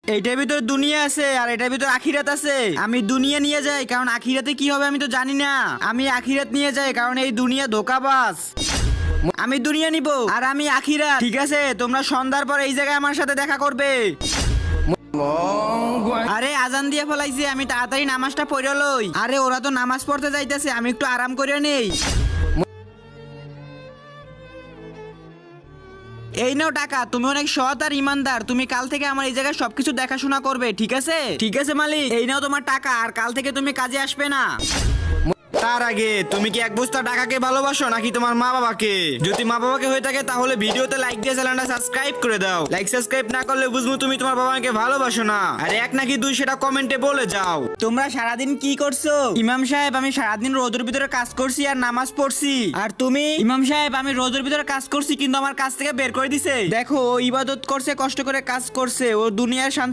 এইটার ভিতর দুনিয়া আছে আর এটার ভিতর আখিরাত আছে। আমি দুনিয়া নিয়ে যাই কারণ আখিরাতে কি হবে আমি তো জানি না। আমি আখিরাত নিয়ে যাই কারণ এই দুনিয়া ধোঁকাবাজ। আমি দুনিয়া নিব আর আমি আখিরাত। ঠিক আছে, তোমরা সন্ধ্যার পর এই জায়গায় আমার সাথে দেখা করবে। আরে আজান দিয়ে ফেলাইছে, আমি তাড়াতাড়ি নামাজটা পড়ে লই। আরে ওরা তো নামাজ পড়তে যাইতেছে, আমি একটু আরাম করে নেই। এই নাও টাকা, তুমি অনেক সৎ আর ইমানদার। তুমি কাল থেকে আমার এই জায়গায় সবকিছু দেখাশোনা করবে, ঠিক আছে? ঠিক আছে মালিক, এই নাও তোমার টাকা, আর কাল থেকে তুমি কাজে আসবে না। তার আগে তুমি কি এক বস্তা টাকাকে ভালোবাসো নাকি তোমার মা বাবাকে? যদি মা বাবাকে হয়ে থাকে তাহলে ভিডিওতে লাইক দিয়ে চ্যানেলটা সাবস্ক্রাইব করে দাও। লাইক সাবস্ক্রাইব না করলে বুঝবো তুমি তোমার বাবাকে ভালোবাসো না। আর এক নাকি দুই সেটা কমেন্টে বলে যাও। তোমরা সারাদিন কি করছো? ইমাম সাহেব, আমি সারাদিন রোদের ভিতরে কাজ করছি আর নামাজ পড়ছি। আর তুমি? ইমাম সাহেব, আমি রোদের ভিতরে কাজ করছি কিন্তু আমার কাজ থেকে বের করে দিছে। দেখো, ও ইবাদত করছে, কষ্ট করে কাজ করছে, ও দুনিয়ার শান্তি